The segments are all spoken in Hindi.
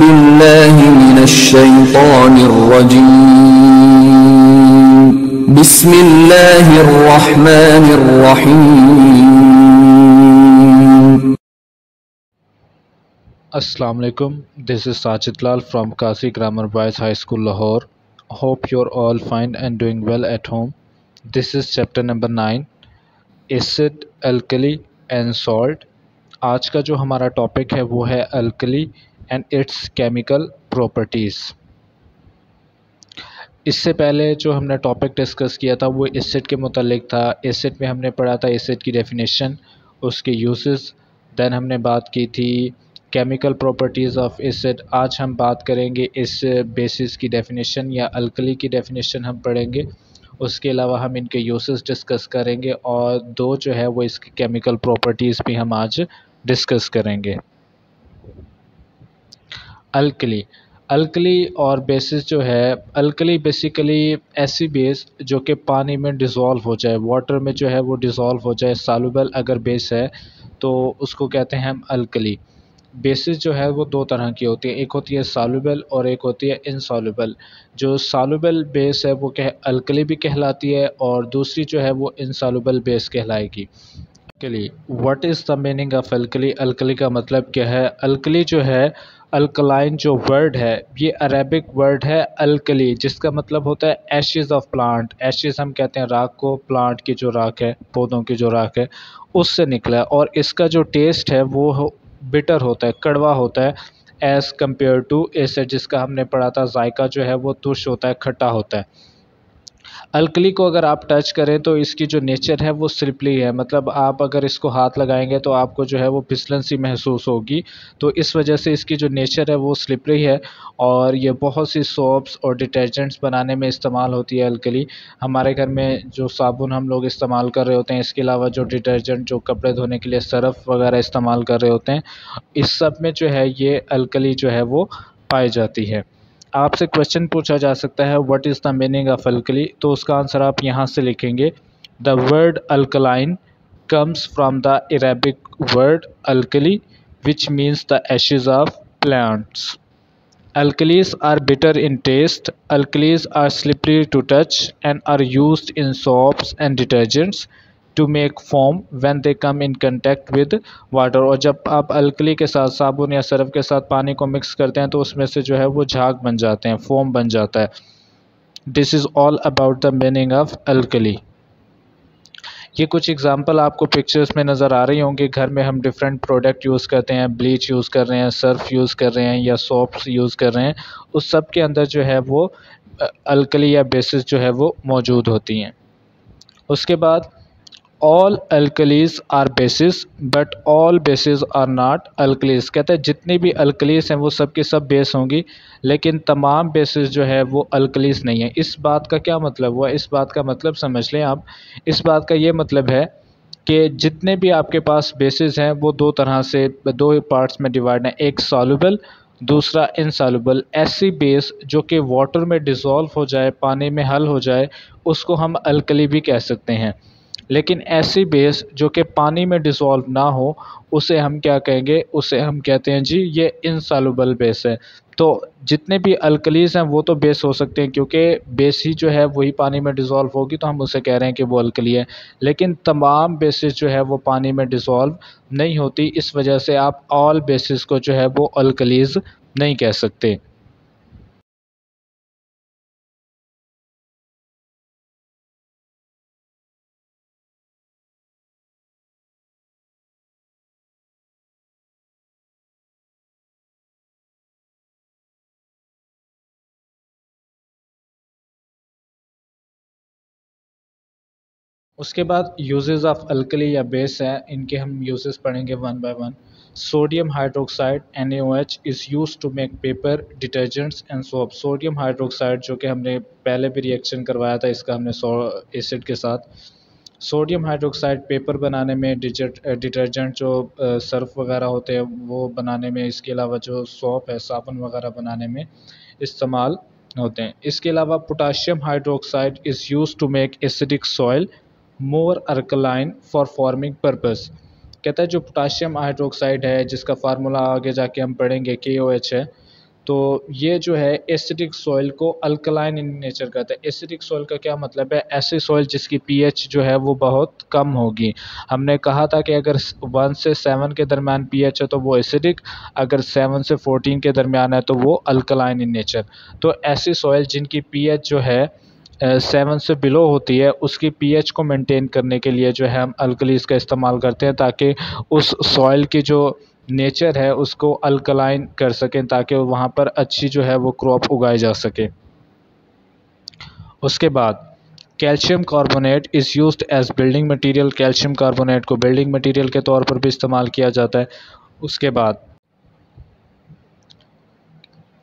बिल्लाहि मिनश्शैतानिर्रजीम बिस्मिल्लाहिर्रहमानिर्रहीम। Assalamu alaikum. This is Sajid Lal from Kasi Grammar Boys High School, Lahore. Hope you're all fine and doing well at home. This is chapter number 9, Acid, Alkali and Salt. आज का जो हमारा टॉपिक है वो है alkali and it's chemical properties. इससे पहले जो हमने टॉपिक डिस्कस किया था वो एसिड के मुतालिक था। एसिड में हमने पढ़ा था एसिड की डेफिनेशन, उसके यूसेस, देन हमने बात की थी केमिकल प्रॉपर्टीज़ ऑफ एसिड। आज हम बात करेंगे इस बेसिस की डेफिनेशन या अल्कली की डेफिनेशन हम पढ़ेंगे। उसके अलावा हम इनके यूसेस डिस्कस करेंगे और दो जो है वो इसकी केमिकल प्रॉपर्टीज़ भी हम आज डिस्कस करेंगे। अल्कली और बेसिस जो है, अल्कली बेसिकली ऐसी बेस जो कि पानी में डिज़ोल्व हो जाए, वाटर में जो है वो डिज़ोल्व हो जाए, सॉल्युबल अगर बेस है तो उसको कहते हैं हम अल्कली। बेसिस जो है वो दो तरह की होती है, एक होती है सॉल्युबल और एक होती है इनसॉल्युबल। जो सॉल्युबल बेस है वो अल्कली भी कहलाती है और दूसरी जो है वो इनसॉल्युबल बेस कहलाएगी। Alkali, what is the meaning of alkali? Alkali का मतलब क्या है? अल्कली जो है, अल्कलाइन जो वर्ड है ये अरेबिक वर्ड है अल्कली, जिसका मतलब होता है एशेज़ ऑफ प्लांट। एशेज़ हम कहते हैं राख को, प्लांट की जो राख है, पौधों की जो राख है उससे निकला है। और इसका जो टेस्ट है वो बिटर होता है, कड़वा होता है एज़ कम्पेयर टू एसिड, जिसका हमने पढ़ा था जायका जो है वो तुर्श होता है, खट्टा होता है। अल्कली को अगर आप टच करें तो इसकी जो नेचर है वो स्लिपरी है, मतलब आप अगर इसको हाथ लगाएंगे तो आपको जो है वो फिसलन सी महसूस होगी। तो इस वजह से इसकी जो नेचर है वो स्लिपरी है और ये बहुत सी सोप्स और डिटर्जेंट्स बनाने में इस्तेमाल होती है अल्कली। हमारे घर में जो साबुन हम लोग इस्तेमाल कर रहे होते हैं, इसके अलावा जो डिटर्जेंट, जो कपड़े धोने के लिए सरफ़ वगैरह इस्तेमाल कर रहे होते हैं, इस सब में जो है ये अल्कली जो है वो पाई जाती है। आपसे क्वेश्चन पूछा जा सकता है what is the meaning of alkali, तो उसका आंसर आप यहाँ से लिखेंगे। The word alkaline comes from the Arabic word alkali which means the ashes of plants. Alkalis are bitter in taste. Alkalis are slippery to touch and are used in soaps and detergents to make foam when they come in contact with water। और जब आप अल्कली के साथ साबुन या सरफ के साथ पानी को मिक्स करते हैं तो उसमें से जो है वो झाग बन जाते हैं, फोम बन जाता है। This is all about the meaning of alkali. ये कुछ एग्जांपल आपको पिक्चर्स में नज़र आ रही होंगी। घर में हम डिफरेंट प्रोडक्ट यूज़ करते हैं, ब्लीच यूज़ कर रहे हैं, सर्फ यूज़ कर रहे हैं या सोप्स यूज़ कर रहे हैं, उस सब के अंदर जो है वो अल्कली या बेसिस जो है वो मौजूद होती हैं। उसके बाद all alkalis are bases but all bases are not alkalis. कहते हैं जितनी भी अल्कलीज हैं वो सब की सब बेस होंगी, लेकिन तमाम बेसिस जो है वो अल्कलीज नहीं है। इस बात का क्या मतलब हुआ? इस बात का मतलब समझ लें आप। इस बात का ये मतलब है कि जितने भी आपके पास बेसिस हैं वो दो तरह से, दो पार्ट्स में डिवाइड हैं, एक सॉल्युबल, दूसरा इनसॉल्युबल। ऐसी बेस जो कि वाटर में डिज़ोल्व हो जाए, पानी में हल हो जाए, उसको हम अल्कली भी कह सकते हैं। लेकिन ऐसी बेस जो कि पानी में डिज़ोल्व ना हो उसे हम क्या कहेंगे? उसे हम कहते हैं जी ये इनसॉल्युबल बेस है। तो जितने भी अल्कलीज़ हैं वो तो बेस हो सकते हैं, क्योंकि बेस ही जो है वही पानी में डिज़ोल्व होगी तो हम उसे कह रहे हैं कि वो अल्कली है। लेकिन तमाम बेसिस जो है वो पानी में डिज़ोल्व नहीं होती, इस वजह से आप ऑल बेसिस को जो है वो अल्कलीज़ नहीं कह सकते। उसके बाद यूजेस ऑफ अल्कली या बेस है, इनके हम यूजेस पढ़ेंगे one by one. Sodium hydroxide NaOH is use to make paper, detergents and soap. Sodium hydroxide जो कि हमने पहले भी रिएक्शन करवाया था इसका हमने एसिड के साथ। सोडियम हाइड्रोक्साइड पेपर बनाने में, डिटर्जेंट जो सर्फ वगैरह होते हैं वो बनाने में, इसके अलावा जो सोप है, साबुन वगैरह बनाने में इस्तेमाल होते हैं। इसके अलावा potassium hydroxide is use to make acidic soil more alkaline for farming purpose. कहता है जो पोटाशियम हाइड्रोक्साइड है, जिसका फार्मूला आगे जाके हम पढ़ेंगे KOH है, तो ये जो है एसिडिक सॉइल को अल्कलाइन इन नेचर करता है। एसिडिक सॉइल का क्या मतलब है? ऐसी सॉइल जिसकी पीएच जो है वो बहुत कम होगी। हमने कहा था कि अगर 1 से 7 के दरमियान पीएच है तो वो एसिडिक, अगर 7 से 14 के दरमियान है तो वो अल्कलाइन इन नेचर। तो ऐसी सॉइल जिनकी पीएच जो है 7 से बिलो होती है, उसकी पीएच को मेंटेन करने के लिए जो है हम अल्कलीज का इस्तेमाल करते हैं, ताकि उस सॉइल की जो नेचर है उसको अल्कलाइन कर सकें, ताकि वहाँ पर अच्छी जो है वो क्रॉप उगाई जा सके। उसके बाद calcium carbonate is used as building material. Calcium carbonate को बिल्डिंग मटेरियल के तौर पर भी इस्तेमाल किया जाता है। उसके बाद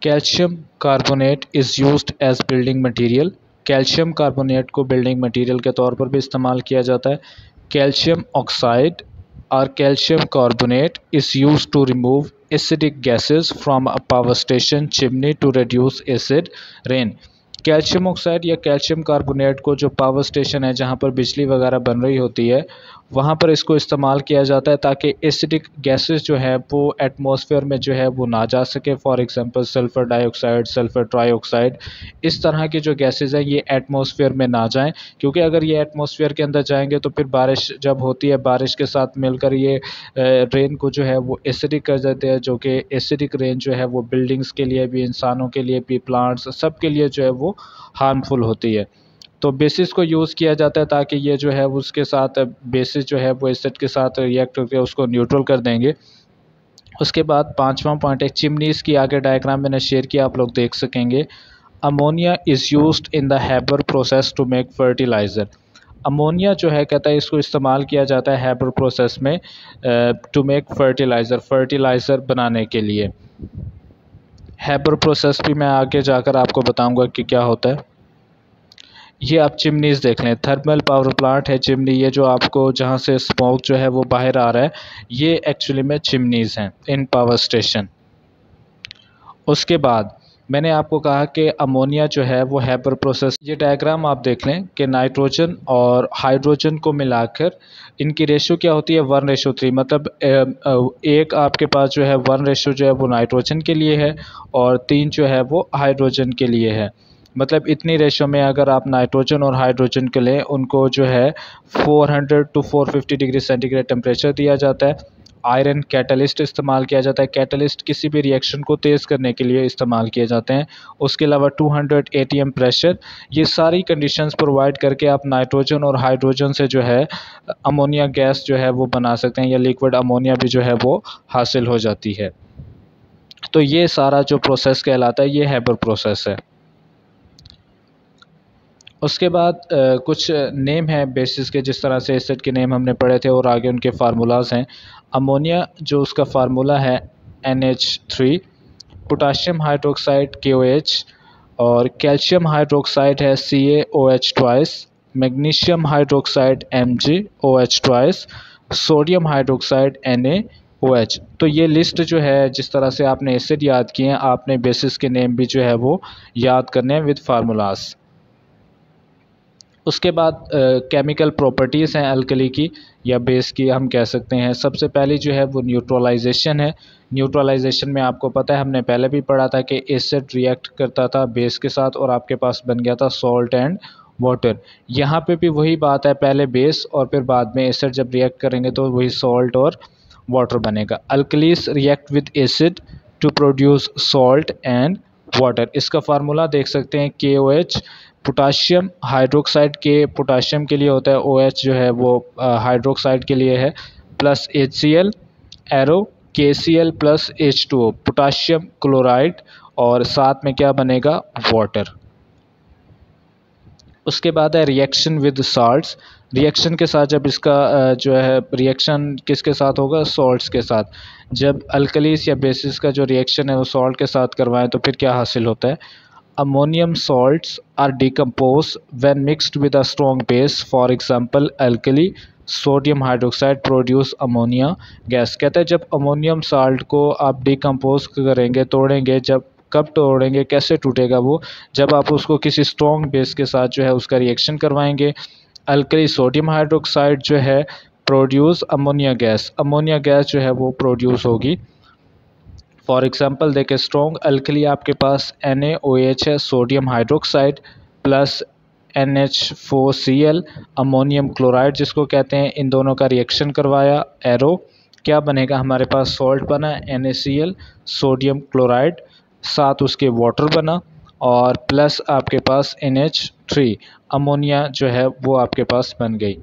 calcium carbonate is used as building material. Calcium carbonate को बिल्डिंग मटेरियल के तौर पर भी इस्तेमाल किया जाता है। कैल्शियम ऑक्साइड और calcium carbonate is used to remove acidic gases from a power station chimney to reduce acid rain. Calcium oxide या कैल्शियम कार्बोनेट को जो पावर स्टेशन है जहाँ पर बिजली वगैरह बन रही होती है, वहाँ पर इसको इस्तेमाल किया जाता है ताकि एसिडिक गैसेस जो है वो एटमॉस्फेयर में जो है वो ना जा सके। For example sulphur dioxide, sulphur trioxide, इस तरह की जो गैसेस हैं ये एटमॉस्फेयर में ना जाएं, क्योंकि अगर ये एटमॉस्फेयर के अंदर जाएंगे तो फिर बारिश जब होती है, बारिश के साथ मिलकर ये रेन को जो है वो एसिडिक कर देते हैं, जो कि एसिडिक रेन जो है वो बिल्डिंग्स के लिए भी, इंसानों के लिए भी, प्लांट्स सब के लिए जो है वो हार्मफुल होती है। तो बेसिस को यूज़ किया जाता है ताकि ये जो है उसके साथ बेसिस जो है वो एसिड के साथ रिएक्ट करके उसको न्यूट्रल कर देंगे। उसके बाद 5वां पॉइंट है चिमनीज़ की। आगे डायग्राम मैंने शेयर किया, आप लोग देख सकेंगे। Ammonia is used in the Haber process to make fertiliser. Ammonia जो है कहता है इसको इस्तेमाल किया जाता है हैबर प्रोसेस में टू मेक फर्टिलाइज़र, फर्टिलाइज़र बनाने के लिए। हैबर प्रोसेस भी मैं आगे जाकर आपको बताऊंगा कि क्या होता है। ये आप चिमनीज़ देख लें, थर्मल पावर प्लांट है चिमनी, ये जो आपको जहाँ से स्मोक जो है वो बाहर आ रहा है, ये एक्चुअली में चिमनीज़ हैं इन पावर स्टेशन। उसके बाद मैंने आपको कहा कि अमोनिया जो है वो हैबर प्रोसेस, ये डायग्राम आप देख लें कि नाइट्रोजन और हाइड्रोजन को मिलाकर इनकी रेशो क्या होती है 1:3। मतलब एक आपके पास जो है 1 रेशो जो है वो नाइट्रोजन के लिए है और 3 जो है वो हाइड्रोजन के लिए है। मतलब इतनी रेशो में अगर आप नाइट्रोजन और हाइड्रोजन के लें, उनको जो है 400 टू 450 डिग्री सेंटीग्रेड टेम्परेचर दिया जाता है। आयरन कैटलिस्ट इस्तेमाल किया जाता है। कैटलिस्ट किसी भी रिएक्शन को तेज़ करने के लिए इस्तेमाल किए जाते हैं। उसके अलावा 200 ATM प्रेशर, ये सारी कंडीशंस प्रोवाइड करके आप नाइट्रोजन और हाइड्रोजन से जो है अमोनिया गैस जो है वो बना सकते हैं, या लिक्विड अमोनिया भी जो है वो हासिल हो जाती है। तो ये सारा जो प्रोसेस कहलाता है ये हैबर प्रोसेस है। उसके बाद कुछ नेम है बेसिस के, जिस तरह से एसिड के नेम हमने पढ़े थे और आगे उनके फार्मूलाज हैं। अमोनिया जो उसका फार्मूला है NH3, पोटाशियम हाइड्रोक्साइड KOH, और कैल्शियम हाइड्रोक्साइड है CaOH twice, magnesium hydroxide MgOH twice, sodium hydroxide NaOH। तो ये लिस्ट जो है, जिस तरह से आपने एसिड याद किए हैं, आपने बेसिस के नेम भी जो है वो याद करने हैं विद फार्मूलाज। उसके बाद केमिकल प्रॉपर्टीज़ हैं अल्कली की या बेस की, हम कह सकते हैं। सबसे पहली जो है वो न्यूट्रलाइजेशन है। न्यूट्रलाइजेशन में आपको पता है, हमने पहले भी पढ़ा था कि एसिड रिएक्ट करता था बेस के साथ और आपके पास बन गया था सॉल्ट एंड वाटर। यहाँ पे भी वही बात है, पहले बेस और फिर बाद में एसिड जब रिएक्ट करेंगे तो वही सॉल्ट और वाटर बनेगा। Alkalis react with acid to produce salt and water. इसका फार्मूला देख सकते हैं KOH, पोटाशियम हाइड्रोक्साइड के पोटाशियम के लिए होता है, OH जो है वो हाइड्रोक्साइड के लिए है, plus HCl arrow KCl plus H2O potassium chloride, और साथ में क्या बनेगा वाटर। उसके बाद है रिएक्शन विद साल्ट्स। रिएक्शन के साथ जब इसका जो है रिएक्शन किसके साथ होगा, सॉल्ट्स के साथ। जब अल्कलीस या बेसिस का जो रिएक्शन है वो सॉल्ट के साथ करवाएं तो फिर क्या हासिल होता है, ammonium salts are decomposed when mixed with a strong base, for example alkali sodium hydroxide produce ammonia gas। कहता है जब अमोनियम साल्ट को आप डिकम्पोज करेंगे, तोड़ेंगे, जब कब तोड़ेंगे, कैसे टूटेगा वो, जब आप उसको किसी स्ट्रॉन्ग बेस के साथ जो है उसका रिएक्शन करवाएंगे अल्कली सोडियम हाइड्रोक्साइड जो है प्रोड्यूस अमोनिया गैस जो है वो प्रोड्यूस होगी। फॉर एग्जांपल देखें, स्ट्रॉन्ग अल्कली आपके पास NaOH है, sodium hydroxide plus NH4Cl ammonium chloride जिसको कहते हैं, इन दोनों का रिएक्शन करवाया, एरो क्या बनेगा, हमारे पास सॉल्ट बना NaCl सोडियम क्लोराइड, साथ उसके वाटर बना और प्लस आपके पास NH3 अमोनिया जो है वो आपके पास बन गई।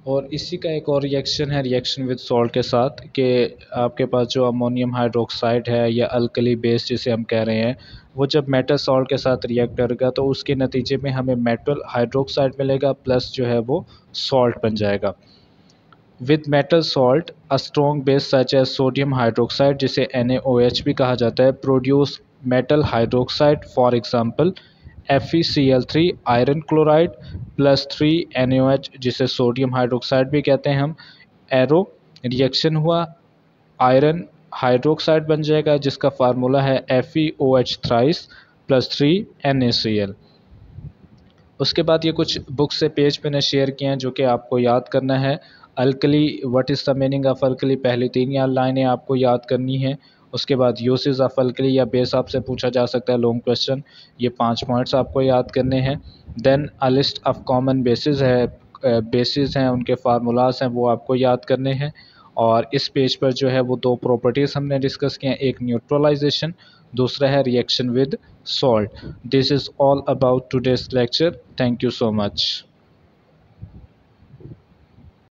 और इसी का एक और रिएक्शन है रिएक्शन विद सॉल्ट के साथ, कि आपके पास जो अमोनियम हाइड्रोक्साइड है या अल्कली बेस जिसे हम कह रहे हैं, वो जब मेटल सॉल्ट के साथ रिएक्ट करेगा तो उसके नतीजे में हमें मेटल हाइड्रोक्साइड मिलेगा प्लस जो है वो सॉल्ट बन जाएगा। With metal salt a strong base such as sodium hydroxide जिसे NaOH भी कहा जाता है produce metal hydroxide, for example FeCl3 iron chloride plus 3 NaOH जिसे सोडियम हाइड्रोक्साइड भी कहते हैं हम, एरो रिएक्शन हुआ, आयरन हाइड्रोक्साइड बन जाएगा जिसका फार्मूला है FeOH थ्राइस प्लस 3 NaCl। उसके बाद ये कुछ बुक से पेज मैंने शेयर किए हैं जो कि आपको याद करना है। Alkali, what is the meaning of alkali, पहली 3 या लाइनें आपको याद करनी है। उसके बाद यूसेज ऑफ अल्कली या बेस आपसे पूछा जा सकता है लॉन्ग क्वेश्चन, ये 5 पॉइंट्स आपको याद करने हैं। Then a list of common bases है, बेसिस हैं उनके फार्मूलाज हैं वो आपको याद करने हैं। और इस पेज पर जो है वो 2 प्रॉपर्टीज़ हमने डिस्कस किए हैं, एक न्यूट्रलाइजेशन, दूसरा है reaction with salt. This is all about today's lecture. Thank you so much.